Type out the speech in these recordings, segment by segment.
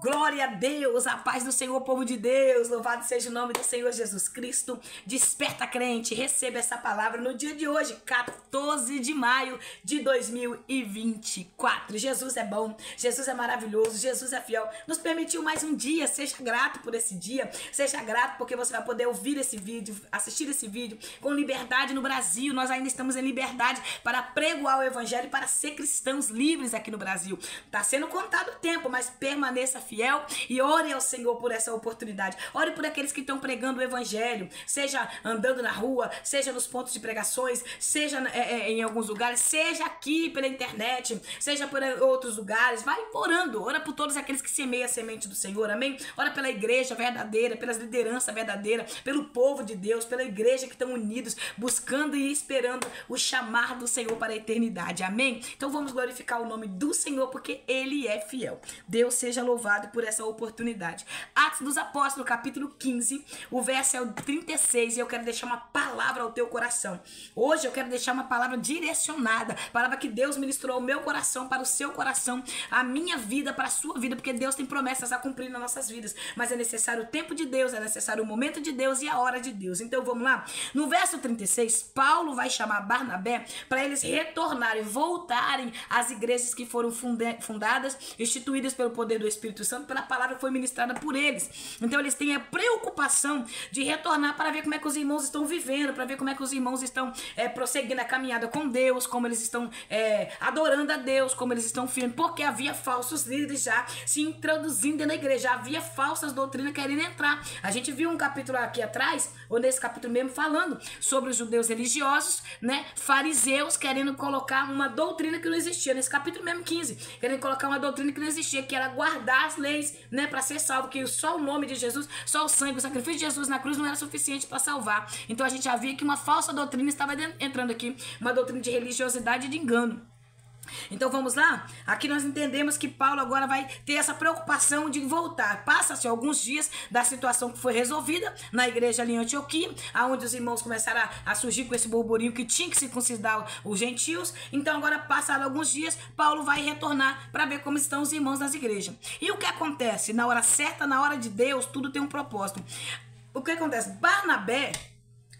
Glória a Deus, a paz do Senhor, povo de Deus, louvado seja o nome do Senhor Jesus Cristo. Desperta, crente, receba essa palavra no dia de hoje, 14 de maio de 2024. Jesus é bom, Jesus é maravilhoso, Jesus é fiel, nos permitiu mais um dia. Seja grato por esse dia, seja grato porque você vai poder ouvir esse vídeo, assistir esse vídeo com liberdade no Brasil. Nós ainda estamos em liberdade para pregoar o evangelho, para ser cristãos livres aqui no Brasil. Está sendo contado o tempo, mas permaneça fiel e ore ao Senhor por essa oportunidade. Ore por aqueles que estão pregando o evangelho, seja andando na rua, seja nos pontos de pregações, seja em alguns lugares, seja aqui pela internet, seja por outros lugares. Vai orando, ora por todos aqueles que semeiam a semente do Senhor, amém? Ora pela igreja verdadeira, pelas lideranças verdadeiras, pelo povo de Deus, pela igreja que estão unidos, buscando e esperando o chamar do Senhor para a eternidade, amém? Então vamos glorificar o nome do Senhor, porque Ele é fiel. Deus seja louvado por essa oportunidade. Atos dos Apóstolos, capítulo 15, o verso é o 36, e eu quero deixar uma palavra ao teu coração. Hoje eu quero deixar uma palavra direcionada, palavra que Deus ministrou ao meu coração, para o seu coração, a minha vida, para a sua vida, porque Deus tem promessas a cumprir nas nossas vidas, mas é necessário o tempo de Deus, é necessário o momento de Deus e a hora de Deus. Então vamos lá, no verso 36, Paulo vai chamar Barnabé para eles retornarem, voltarem às igrejas que foram fundadas, instituídas pelo poder do Espírito Santo, pela palavra que foi ministrada por eles. Então eles têm a preocupação de retornar para ver como é que os irmãos estão vivendo, para ver como é que os irmãos estão prosseguindo a caminhada com Deus, como eles estão adorando a Deus, como eles estão firmes, porque havia falsos líderes já se introduzindo na igreja, havia falsas doutrinas querendo entrar. A gente viu um capítulo aqui atrás, ou nesse capítulo mesmo, falando sobre os judeus religiosos, né, fariseus querendo colocar uma doutrina que não existia, nesse capítulo mesmo 15, querendo colocar uma doutrina que não existia, que era guardar as leis, né, para ser salvo, que só o nome de Jesus, só o sangue, o sacrifício de Jesus na cruz não era suficiente para salvar. Então a gente já via que uma falsa doutrina estava entrando aqui, uma doutrina de religiosidade e de engano. Então vamos lá? Aqui nós entendemos que Paulo agora vai ter essa preocupação de voltar. Passa-se alguns dias da situação que foi resolvida na igreja ali em Antioquia, onde os irmãos começaram a surgir com esse burburinho que tinha que circuncidar os gentios. Então agora, passados alguns dias, Paulo vai retornar para ver como estão os irmãos nas igrejas. E o que acontece? Na hora certa, na hora de Deus, tudo tem um propósito. O que acontece?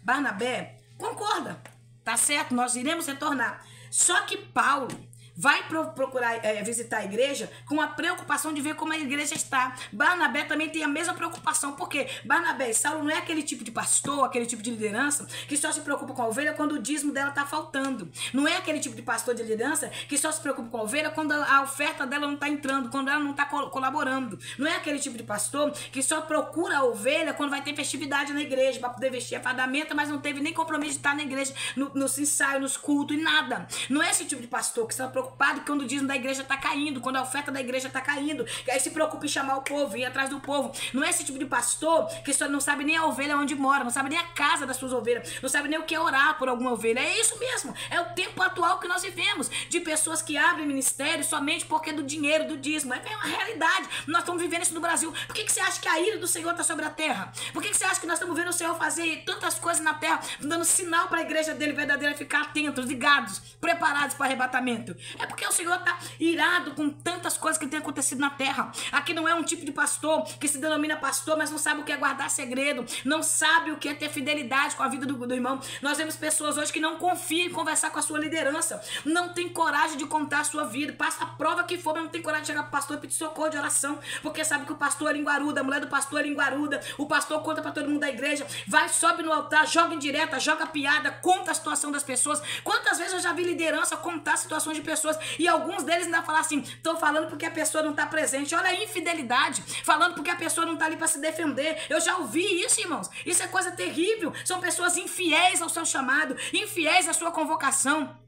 Barnabé concorda, tá certo? Nós iremos retornar. Só que Paulo vai procurar visitar a igreja com a preocupação de ver como a igreja está. Barnabé também tem a mesma preocupação, porque Barnabé e Saulo não é aquele tipo de pastor, aquele tipo de liderança que só se preocupa com a ovelha quando o dízimo dela está faltando. Não é aquele tipo de pastor de liderança que só se preocupa com a ovelha quando a oferta dela não está entrando, quando ela não está colaborando. Não é aquele tipo de pastor que só procura a ovelha quando vai ter festividade na igreja, para poder vestir a fardamenta, mas não teve nem compromisso de estar na igreja, nos ensaios, nos cultos e nada. Não é esse tipo de pastor que está preocupado quando o dízimo da igreja está caindo, quando a oferta da igreja está caindo, que aí se preocupa em chamar o povo, ir atrás do povo. Não é esse tipo de pastor que só não sabe nem a ovelha onde mora, não sabe nem a casa das suas ovelhas, não sabe nem o que é orar por alguma ovelha. É isso mesmo, é o tempo atual que nós vivemos, de pessoas que abrem ministério somente porque do dinheiro, do dízimo. É uma realidade, nós estamos vivendo isso no Brasil. Por que você acha que a ira do Senhor está sobre a terra? Por que você acha que nós estamos vendo o Senhor fazer tantas coisas na terra, dando sinal para a igreja dele verdadeira ficar atentos, ligados, preparados para o arrebatamento? É porque o Senhor está irado com tantas coisas que tem acontecido na terra. Aqui não é um tipo de pastor que se denomina pastor, mas não sabe o que é guardar segredo, não sabe o que é ter fidelidade com a vida do irmão. Nós vemos pessoas hoje que não confiam em conversar com a sua liderança, não tem coragem de contar a sua vida, passa a prova que for, mas não tem coragem de chegar para o pastor e pedir socorro de oração, porque sabe que o pastor é linguaruda, a mulher do pastor é linguaruda, o pastor conta para todo mundo da igreja, vai, sobe no altar, joga indireta, joga piada, conta a situação das pessoas. Quantas vezes eu já vi liderança contar situações de pessoas e alguns deles ainda falam assim, estão falando porque a pessoa não está presente. Olha a infidelidade, falando porque a pessoa não está ali para se defender. Eu já ouvi isso, irmãos. Isso é coisa terrível. São pessoas infiéis ao seu chamado, infiéis à sua convocação,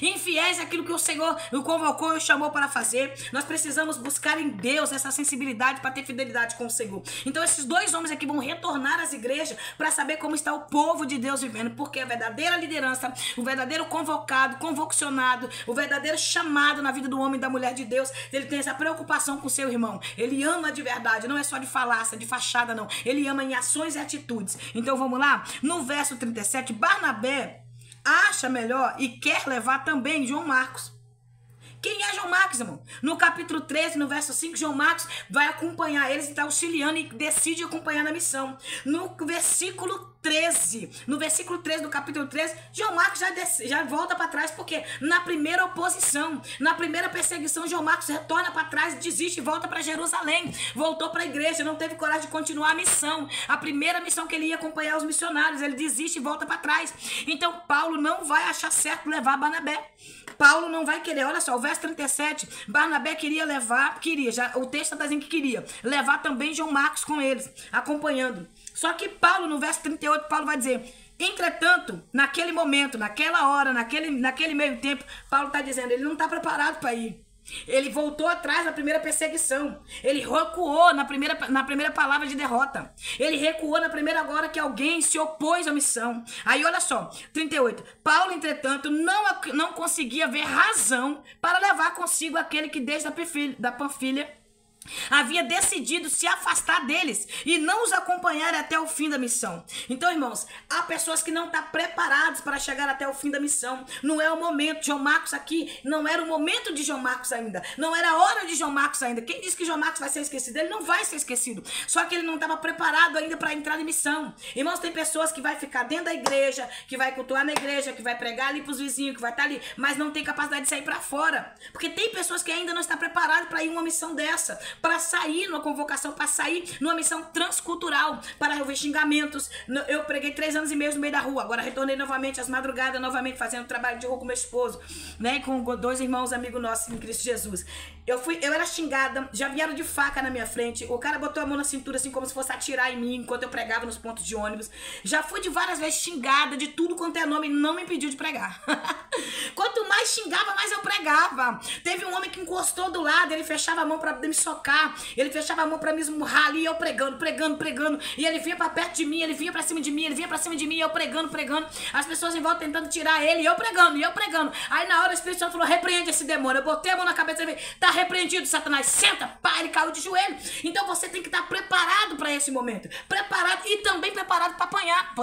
infiéis àquilo que o Senhor o convocou e o chamou para fazer. Nós precisamos buscar em Deus essa sensibilidade para ter fidelidade com o Senhor. Então esses dois homens aqui vão retornar às igrejas para saber como está o povo de Deus vivendo, porque a verdadeira liderança, o verdadeiro convocado, convocacionado, o verdadeiro chamado na vida do homem e da mulher de Deus, ele tem essa preocupação com o seu irmão. Ele ama de verdade, não é só de falácia, de fachada não. Ele ama em ações e atitudes. Então vamos lá, no verso 37, Barnabé acha melhor e quer levar também João Marcos, Quem é João Marcos, irmão? No capítulo 13, no verso 5, João Marcos vai acompanhar eles e está auxiliando e decide acompanhar na missão. No versículo 13 do capítulo 13, João Marcos já volta para trás, porque na primeira oposição, na primeira perseguição, João Marcos retorna para trás, desiste e volta para Jerusalém. Voltou para a igreja, não teve coragem de continuar a missão. A primeira missão que ele ia acompanhar os missionários, ele desiste e volta para trás. Então Paulo não vai achar certo levar Barnabé. Paulo não vai querer, olha só, o verso 37, Barnabé o texto está dizendo que queria levar também João Marcos com eles, acompanhando. Só que Paulo, no verso 38, Paulo vai dizer, entretanto, naquele momento, naquela hora, naquele meio tempo, Paulo está dizendo, ele não está preparado para ir. Ele voltou atrás na primeira perseguição. Ele recuou na primeira palavra de derrota. Ele recuou na primeira hora que alguém se opôs à missão. Aí olha só, 38. Paulo, entretanto, não conseguia ver razão para levar consigo aquele que desde da Panfilha havia decidido se afastar deles e não os acompanhar até o fim da missão. Então, irmãos, há pessoas que não estão preparadas para chegar até o fim da missão. Não é o momento. João Marcos aqui, não era o momento de João Marcos ainda. Não era a hora de João Marcos ainda. Quem disse que João Marcos vai ser esquecido? Ele não vai ser esquecido. Só que ele não estava preparado ainda para entrar em missão. Irmãos, tem pessoas que vai ficar dentro da igreja, que vai cultuar na igreja, que vai pregar ali para os vizinhos, que vai estar ali, mas não tem capacidade de sair para fora. Porque tem pessoas que ainda não estão preparadas para ir em uma missão dessa, para sair numa convocação, para sair numa missão transcultural, para ouvir xingamentos. Eu preguei 3 anos e meio no meio da rua, agora retornei novamente às madrugadas, novamente fazendo trabalho de rua com meu esposo, né, com 2 irmãos amigos nossos em Cristo Jesus. Eu era xingada, já vieram de faca na minha frente, o cara botou a mão na cintura assim como se fosse atirar em mim enquanto eu pregava nos pontos de ônibus. Já fui de várias vezes xingada de tudo quanto é nome, não me impediu de pregar. Quanto mais xingava, mais eu pregava. Teve um homem que encostou do lado, ele fechava a mão para me socar, ele fechava a mão para me esmurrar ali, eu pregando, e ele vinha para perto de mim, ele vinha para cima de mim, e eu pregando, as pessoas em volta tentando tirar ele, e eu pregando. Aí na hora o Espírito Santo falou, repreende esse demônio. Eu botei a mão na cabeça dele, tá repreendido, Satanás, senta, pá, ele caiu de joelho. Então você tem que estar preparado para esse momento, preparado e também preparado para apanhar.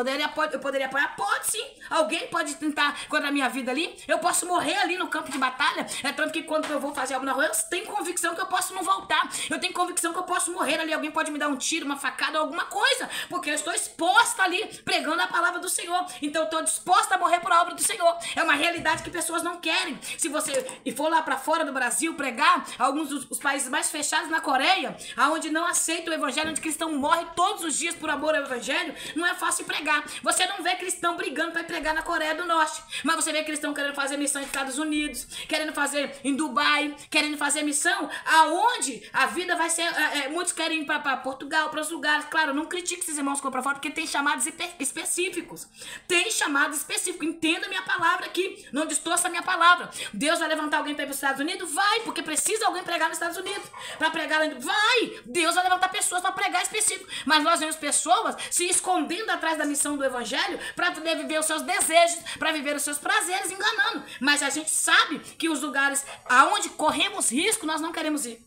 Eu poderia apanhar? Pode sim, alguém pode tentar contra a minha vida ali, eu posso morrer ali no campo de batalha, é tanto que quando eu vou fazer algo na rua, eu tenho convicção que eu posso não voltar, eu tenho convicção que eu posso morrer ali, alguém pode me dar um tiro, uma facada, alguma coisa, porque eu estou exposta ali, pregando a palavra do Senhor, então eu estou disposta a morrer por a obra do Senhor. É uma realidade que pessoas não querem. Se você for lá para fora do Brasil pregar, alguns dos países mais fechados, na Coreia, onde não aceita o evangelho, onde cristão morre todos os dias por amor ao evangelho, não é fácil pregar. Você não vê cristão brigando para pregar na Coreia do Norte, mas você vê cristão querendo fazer missão nos Estados Unidos, querendo fazer em Dubai, querendo fazer missão aonde a vida vai ser, muitos querem ir para Portugal, para os lugares. Claro, não critique esses irmãos que vão para fora, porque tem chamados específicos. Tem chamados específicos. Entenda a minha palavra aqui, não distorça a minha palavra. Deus vai levantar alguém para ir para os Estados Unidos? Vai, porque precisa alguém pregar nos Estados Unidos. Para pregar, vai. Deus vai levantar pessoas para pregar específico. Mas nós vemos pessoas se escondendo atrás da missão do evangelho para poder viver os seus desejos, para viver os seus prazeres, enganando. Mas a gente sabe que os lugares aonde corremos risco, nós não queremos ir.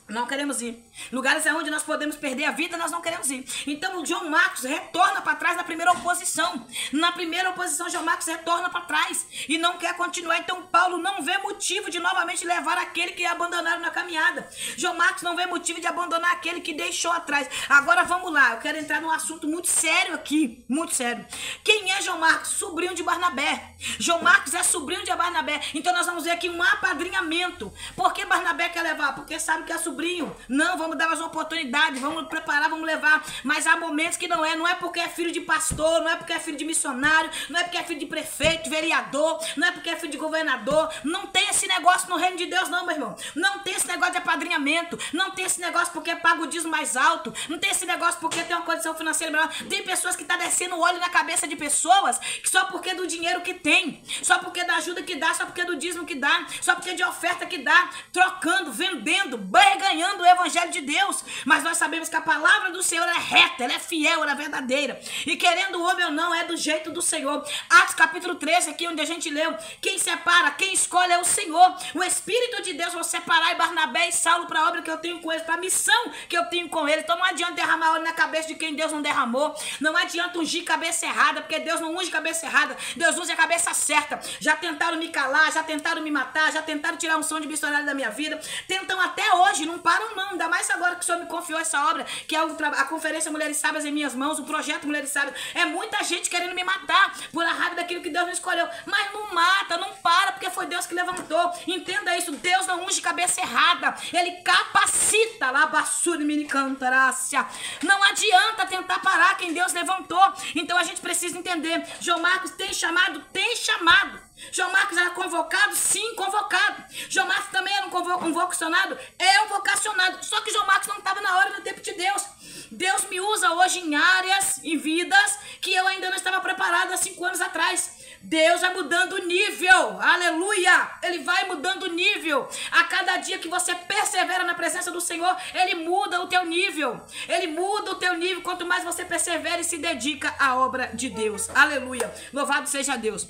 Não queremos ir. Lugares onde nós podemos perder a vida, nós não queremos ir. Então o João Marcos retorna para trás na primeira oposição. Na primeira oposição, João Marcos retorna para trás e não quer continuar. Então Paulo não vê motivo de novamente levar aquele que abandonaram na caminhada. João Marcos não vê motivo de abandonar aquele que deixou atrás. Agora vamos lá, eu quero entrar num assunto muito sério aqui, muito sério. Quem é João Marcos? Sobrinho de Barnabé. João Marcos é sobrinho de Barnabé. Então nós vamos ver aqui um apadrinhamento. Por que Barnabé quer levar? Porque sabe que é sobrinho. Não, vamos dar mais uma oportunidade, vamos preparar, vamos levar. Mas há momentos que não é porque é filho de pastor, não é porque é filho de missionário, não é porque é filho de prefeito, vereador, não é porque é filho de governador. Não tem esse negócio no reino de Deus não, meu irmão. Não tem esse negócio de apadrinhamento, não tem esse negócio porque paga o dízimo mais alto, não tem esse negócio porque tem uma condição financeira melhor. Tem pessoas que estão descendo óleo na cabeça de pessoas que só porque do dinheiro que tem, só porque da ajuda que dá, só porque do dízimo que dá, só porque de oferta que dá, trocando, vendendo, barganhando ganhando o evangelho de Deus, mas nós sabemos que a palavra do Senhor é reta, ela é fiel, ela é verdadeira, e querendo o homem ou não, é do jeito do Senhor. Atos capítulo 13, aqui onde a gente leu, quem separa, quem escolhe é o Senhor. O Espírito de Deus vai separar Barnabé e Saulo para a obra que eu tenho com eles, para a missão que eu tenho com eles. Então não adianta derramar óleo na cabeça de quem Deus não derramou, não adianta ungir cabeça errada, porque Deus não unge cabeça errada, Deus unge a cabeça certa. Já tentaram me calar, já tentaram me matar, já tentaram tirar um som de missionário da minha vida, tentam até hoje, não param não, ainda mais agora que o Senhor me confiou essa obra, que é a Conferência Mulheres Sábias em minhas mãos, o projeto Mulheres Sábias. É muita gente querendo me matar por a raiva daquilo que Deus me escolheu, mas não mata, não para, porque foi Deus que levantou. Entenda isso, Deus não unge cabeça errada, Ele capacita lá, basura me cantarácia. Não adianta tentar parar quem Deus levantou. Então a gente precisa entender, João Marcos tem chamado, tem chamado. João Marcos era convocado? Sim, convocado. João Marcos também era um vocacionado? É um vocacionado. Só que João Marcos não estava na hora e no tempo de Deus. Deus me usa hoje em áreas e vidas que eu ainda não estava preparado há 5 anos atrás. Deus vai mudando o nível, aleluia, Ele vai mudando o nível. A cada dia que você persevera na presença do Senhor, Ele muda o teu nível. Ele muda o teu nível, quanto mais você persevera e se dedica à obra de Deus, aleluia, louvado seja Deus.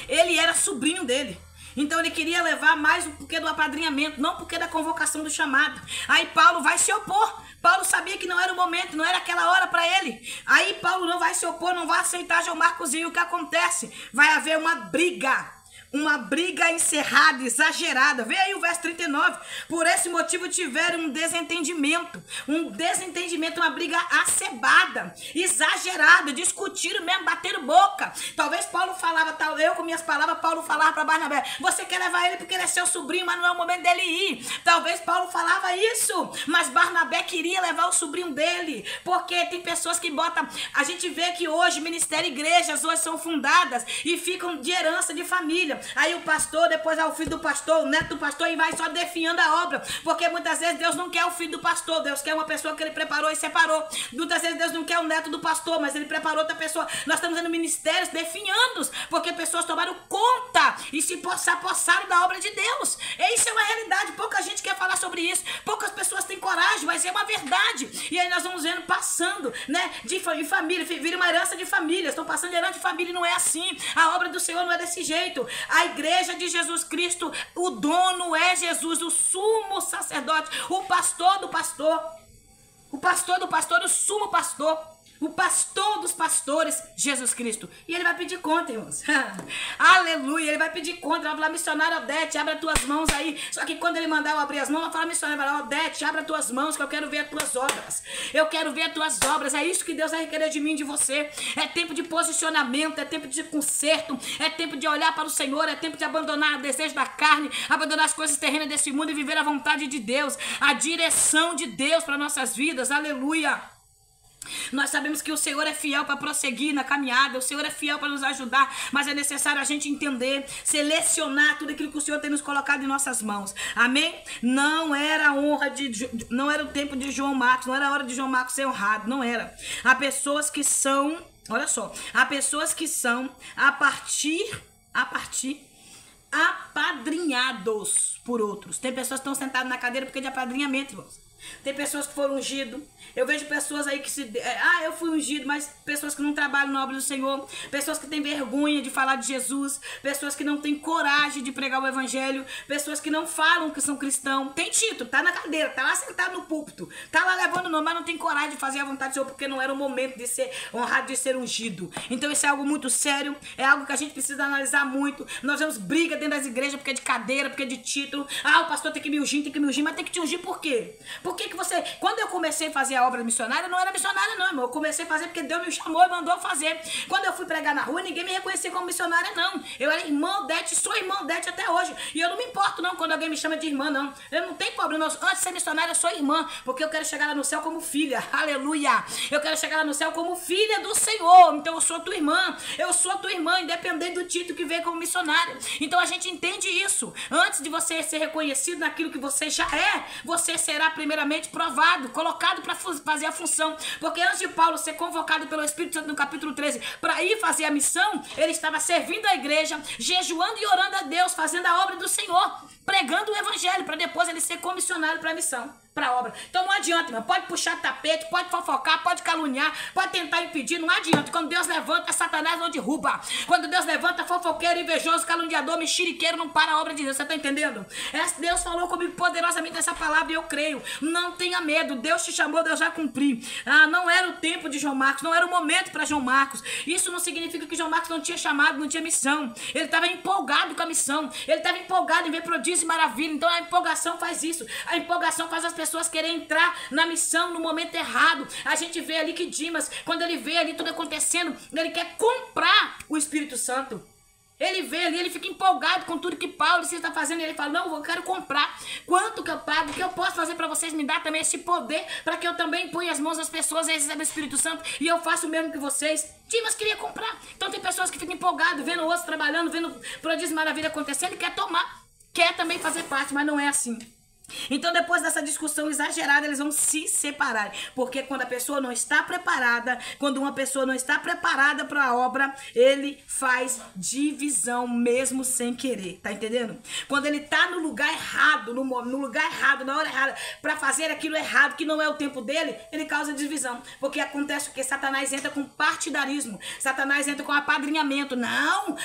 Ele era sobrinho dele, então ele queria levar mais porque do apadrinhamento, não porque da convocação do chamado. Aí Paulo vai se opor. Paulo sabia que não era o momento, não era aquela hora para ele. Aí Paulo não vai se opor, não vai aceitar João Marcos. E o que acontece? Vai haver uma briga encerrada, exagerada. Vê aí o verso 39. Por esse motivo tiveram um desentendimento, uma briga acebada, exagerada, discutiram mesmo, bateram boca. Talvez Paulo falava, eu com minhas palavras, Paulo falava para Barnabé, você quer levar ele porque ele é seu sobrinho, mas não é o momento dele ir. Talvez Paulo falava isso, mas Barnabé queria levar o sobrinho dele, porque tem pessoas que botam, a gente vê que hoje ministério e igrejas hoje são fundadas e ficam de herança de família. Aí o pastor, depois é o filho do pastor, o neto do pastor, e vai só definhando a obra, porque muitas vezes Deus não quer o filho do pastor, Deus quer uma pessoa que Ele preparou e separou. Muitas vezes Deus não quer o neto do pastor, mas Ele preparou outra pessoa. Nós estamos vendo ministérios definhando, porque pessoas tomaram conta e se apossaram da obra de Deus. Isso é uma realidade, pouca gente quer falar sobre isso, poucas pessoas têm coragem, mas é uma verdade. E aí nós vamos vendo passando, né, de família, vira uma herança de família, estão passando de herança de família, e não é assim. A obra do Senhor não é desse jeito. A igreja de Jesus Cristo, o dono é Jesus, o sumo sacerdote, o pastor do pastor, o sumo pastor, o pastor dos pastores, Jesus Cristo. E Ele vai pedir conta, irmãos. Aleluia, Ele vai pedir conta. Vai falar, missionária Odete, abre as tuas mãos aí. Só que quando Ele mandar eu abrir as mãos, vai falar, missionária, vai falar, Odete, abre as tuas mãos, que eu quero ver as tuas obras. Eu quero ver as tuas obras. É isso que Deus vai requerer de mim e de você. É tempo de posicionamento, é tempo de conserto, é tempo de olhar para o Senhor, é tempo de abandonar o desejo da carne, abandonar as coisas terrenas desse mundo e viver a vontade de Deus, a direção de Deus para nossas vidas. Aleluia. Nós sabemos que o Senhor é fiel para prosseguir na caminhada, o Senhor é fiel para nos ajudar, mas é necessário a gente entender, selecionar tudo aquilo que o Senhor tem nos colocado em nossas mãos. Amém? Não era não era o tempo de João Marcos, não era a hora de João Marcos ser honrado, não era. Há pessoas que são, olha só, há pessoas que são apadrinhados por outros. Tem pessoas que estão sentadas na cadeira porque é de apadrinhamento, irmãos. Tem pessoas que foram ungidas. Eu vejo pessoas aí que eu fui ungido, mas pessoas que não trabalham na obra do Senhor, pessoas que têm vergonha de falar de Jesus, pessoas que não têm coragem de pregar o evangelho, pessoas que não falam que são cristãos, tem título, tá na cadeira, tá lá sentado no púlpito, tá lá levando o nome, mas não tem coragem de fazer a vontade do Senhor, porque não era o momento de ser honrado, de ser ungido. Então isso é algo muito sério, é algo que a gente precisa analisar muito. Nós vemos briga dentro das igrejas porque é de cadeira, porque é de título. O pastor tem que me ungir, mas tem que te ungir por quê? Por que você... Quando eu comecei a fazer a obra missionária, eu não era missionária não, irmão. Eu comecei a fazer porque Deus me chamou e mandou fazer. Quando eu fui pregar na rua, ninguém me reconhecia como missionária, não. Eu era irmã Odete, sou irmã Odete até hoje. E eu não me importo, não, quando alguém me chama de irmã, não. Eu não tenho problema. Antes de ser missionária, eu sou irmã, porque eu quero chegar lá no céu como filha. Aleluia! Eu quero chegar lá no céu como filha do Senhor. Então eu sou tua irmã. Eu sou tua irmã, independente do título que veio como missionária. Então a gente entende isso. Antes de você ser reconhecido naquilo que você já é, você será primeiramente provado, colocado para fazer a função. Porque antes de Paulo ser convocado pelo Espírito Santo no capítulo 13 para ir fazer a missão, ele estava servindo a igreja, jejuando e orando a Deus, fazendo a obra do Senhor. pregando o evangelho, para depois ele ser comissionário para a missão, para a obra. Então não adianta, irmão. Pode puxar tapete, pode fofocar, pode caluniar, pode tentar impedir, não adianta. Quando Deus levanta, Satanás não derruba. Quando Deus levanta, fofoqueiro, invejoso, caluniador, mexeriqueiro, não para a obra de Deus. Você está entendendo? Deus falou comigo poderosamente nessa palavra e eu creio. Não tenha medo. Deus te chamou, Deus já cumpriu. Não era o tempo de João Marcos, não era o momento para João Marcos. Isso não significa que João Marcos não tinha chamado, não tinha missão. Ele estava empolgado com a missão. Ele estava empolgado em ver prodígio e maravilha. Então a empolgação faz isso. A empolgação faz as pessoas querem entrar na missão no momento errado. A gente vê ali que Dimas, quando ele vê ali tudo acontecendo, ele quer comprar o Espírito Santo. Ele vê ali, ele fica empolgado com tudo que Paulo está fazendo. E ele fala, não, eu quero comprar. Quanto que eu pago? O que eu posso fazer para vocês? Me dar também esse poder para que eu também ponha as mãos das pessoas e receba o Espírito Santo. E eu faço o mesmo que vocês. Dimas queria comprar. Então tem pessoas que ficam empolgadas, vendo outros trabalhando, vendo prodígio e maravilha acontecendo e quer tomar. Quer também fazer parte, mas não é assim. Então depois dessa discussão exagerada eles vão se separar, porque quando a pessoa não está preparada, quando uma pessoa não está preparada para a obra, ele faz divisão mesmo sem querer, tá entendendo? Quando ele tá no lugar errado, no lugar errado, na hora errada, para fazer aquilo errado que não é o tempo dele, ele causa divisão, porque acontece o que? Satanás entra com partidarismo, Satanás entra com apadrinhamento. Não,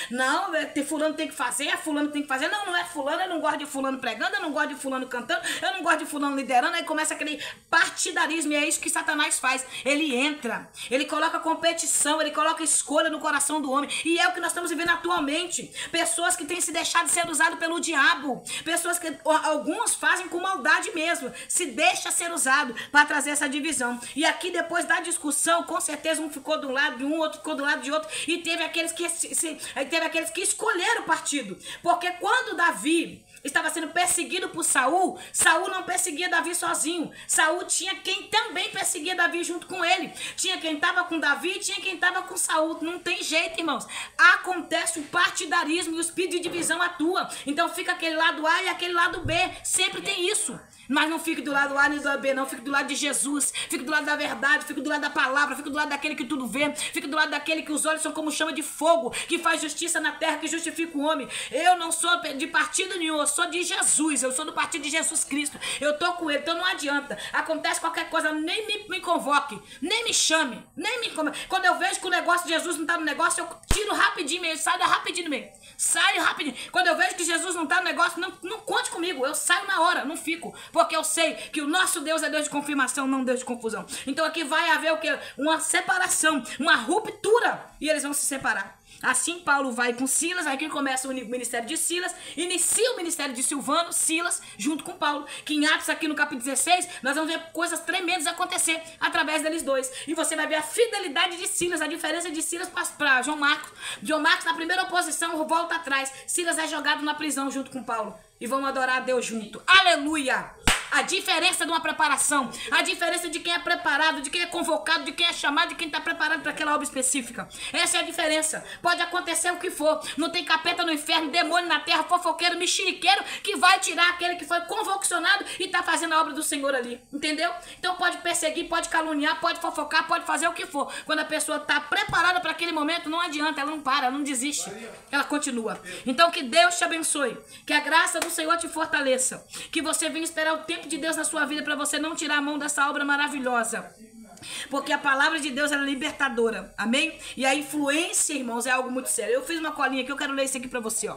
fulano tem que fazer, fulano tem que fazer, não é fulano, eu não gosto de fulano pregando, eu não gosto de fulano cantando, eu não gosto de fulano liderando. Aí começa aquele partidarismo e é isso que Satanás faz. Ele entra, ele coloca competição, ele coloca escolha no coração do homem. E é o que nós estamos vivendo atualmente. Pessoas que têm se deixado ser usadas pelo diabo. Pessoas que alguns fazem com maldade mesmo. Se deixa ser usado para trazer essa divisão. E aqui depois da discussão, com certeza um ficou do lado de um, outro ficou do lado de outro. E teve aqueles que escolheram o partido. Porque quando Davi estava sendo perseguido por Saul, Saul não perseguia Davi sozinho. Saul tinha quem também perseguia Davi junto com ele. Tinha quem estava com Davi e tinha quem estava com Saul. Não tem jeito, irmãos. Acontece o partidarismo e o espírito de divisão atua. Então fica aquele lado A e aquele lado B. Sempre tem isso. Mas não fique do lado A nem do lado B, não. Fique do lado de Jesus. Fique do lado da verdade. Fique do lado da palavra. Fique do lado daquele que tudo vê. Fique do lado daquele que os olhos são como chama de fogo, que faz justiça na terra, que justifica o homem. Eu não sou de partido nenhum. Eu sou de Jesus. Eu sou do partido de Jesus Cristo. Eu tô com ele. Então não adianta. Acontece qualquer coisa, nem me convoque. Nem me chame. Quando eu vejo que o negócio de Jesus não tá no negócio, eu tiro rapidinho mesmo. Saio rapidinho mesmo. Saio rapidinho. Quando eu vejo que Jesus não tá no negócio, não conte comigo. Eu saio na hora. Não fico. Porque eu sei que o nosso Deus é Deus de confirmação, não Deus de confusão. Então aqui vai haver o quê? Uma separação, uma ruptura. E eles vão se separar. Assim Paulo vai com Silas, aqui começa o ministério de Silas, inicia o ministério de Silvano, Silas, junto com Paulo, que em Atos aqui no capítulo 16, nós vamos ver coisas tremendas acontecer através deles dois. E você vai ver a fidelidade de Silas, a diferença de Silas para João Marcos. João Marcos na primeira oposição volta atrás, Silas é jogado na prisão junto com Paulo. E vão adorar a Deus junto. Aleluia! A diferença de uma preparação, a diferença de quem é preparado, de quem é convocado, de quem é chamado, de quem está preparado para aquela obra específica. Essa é a diferença. Pode acontecer o que for. Não tem capeta no inferno, demônio na terra, fofoqueiro, mexeriqueiro que vai tirar aquele que foi convocacionado e está fazendo a obra do Senhor ali. Entendeu? Então pode perseguir, pode caluniar, pode fofocar, pode fazer o que for. Quando a pessoa está preparada para aquele momento, não adianta, ela não para, ela não desiste. Ela continua. Então que Deus te abençoe. Que a graça do Senhor te fortaleça. Que você venha esperar o tempo de Deus na sua vida para você não tirar a mão dessa obra maravilhosa. Porque a palavra de Deus ela é libertadora. Amém? E a influência, irmãos, é algo muito sério. Eu fiz uma colinha aqui, eu quero ler isso aqui para você, ó.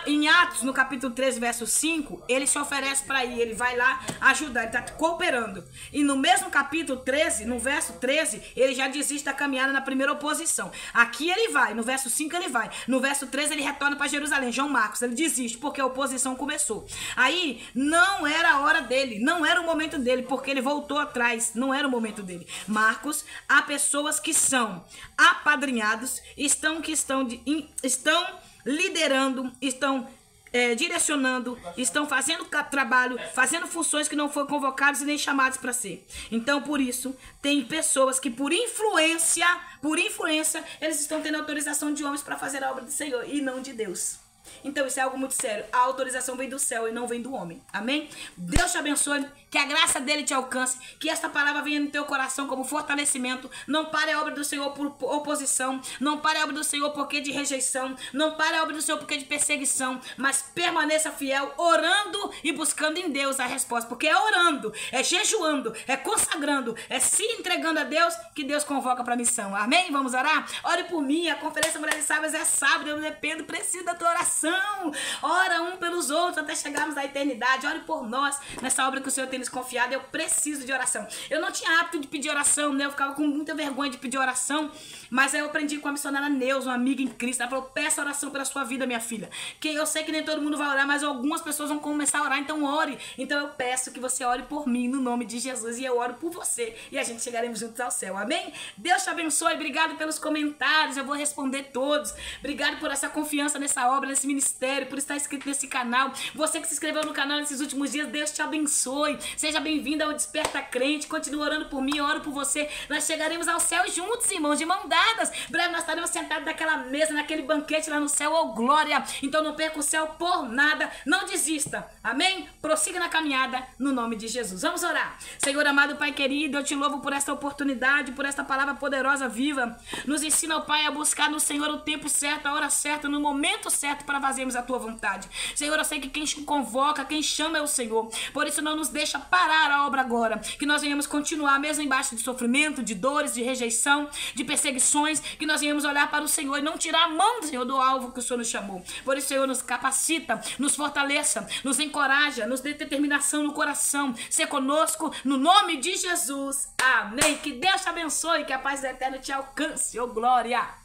Em Atos, no capítulo 13, verso 5, ele se oferece para ir, ele vai lá ajudar, ele está cooperando. E no mesmo capítulo 13, no verso 13, ele já desiste da caminhada na primeira oposição. Aqui ele vai, no verso 5 ele vai. No verso 13 ele retorna para Jerusalém, João Marcos, ele desiste porque a oposição começou. Aí não era a hora dele, não era o momento dele, porque ele voltou atrás, não era o momento dele. Marcos, há pessoas que são apadrinhados, estão liderando, estão direcionando, estão fazendo trabalho, fazendo funções que não foram convocados e nem chamados para ser. Então, por isso, tem pessoas que por influência, eles estão tendo autorização de homens para fazer a obra do Senhor e não de Deus. Então isso é algo muito sério. A autorização vem do céu e não vem do homem. Amém? Deus te abençoe, que a graça dele te alcance, que esta palavra venha no teu coração como fortalecimento. Não pare a obra do Senhor por oposição, não pare a obra do Senhor porque de rejeição, não pare a obra do Senhor porque de perseguição, mas permaneça fiel, orando e buscando em Deus a resposta, porque é orando, é jejuando, é consagrando, é se entregando a Deus que Deus convoca para a missão. Amém? Vamos orar? Ore por mim, a Conferência Mulheres Sábias é sábado, eu dependo, preciso da tua oração. Ora um pelos outros até chegarmos à eternidade. Ore por nós nessa obra que o Senhor tem nos confiado. Eu preciso de oração. Eu não tinha hábito de pedir oração, né? Eu ficava com muita vergonha de pedir oração, mas aí eu aprendi com a missionária Neuza, uma amiga em Cristo. Ela falou: peça oração pela sua vida, minha filha, que eu sei que nem todo mundo vai orar, mas algumas pessoas vão começar a orar, então ore. Então eu peço que você ore por mim no nome de Jesus, e eu oro por você, e a gente chegaremos juntos ao céu. Amém? Deus te abençoe. Obrigado pelos comentários, eu vou responder todos. Obrigado por essa confiança nessa obra, nesse ministério, por estar inscrito nesse canal. Você que se inscreveu no canal nesses últimos dias, Deus te abençoe. Seja bem-vindo ao Desperta Crente. Continua orando por mim, eu oro por você. Nós chegaremos ao céu juntos, irmãos, de mão dadas. Breve nós estaremos sentados naquela mesa, naquele banquete lá no céu. Oh, glória! Então não perca o céu por nada. Não desista. Amém? Prossiga na caminhada no nome de Jesus. Vamos orar. Senhor amado, Pai querido, eu te louvo por esta oportunidade, por esta palavra poderosa, viva. Nos ensina, ó Pai, a buscar no Senhor o tempo certo, a hora certa, no momento certo para fazermos a tua vontade. Senhor, eu sei que quem te convoca, quem chama é o Senhor. Por isso não nos deixa parar a obra agora. Que nós venhamos continuar mesmo embaixo de sofrimento, de dores, de rejeição, de perseguições. Que nós venhamos olhar para o Senhor e não tirar a mão, Senhor, do alvo que o Senhor nos chamou. Por isso, Senhor, nos capacita, nos fortaleça, nos encoraja, nos dê determinação no coração. Ser conosco no nome de Jesus. Amém. Que Deus te abençoe, que a paz do Eterno te alcance. Oh, glória!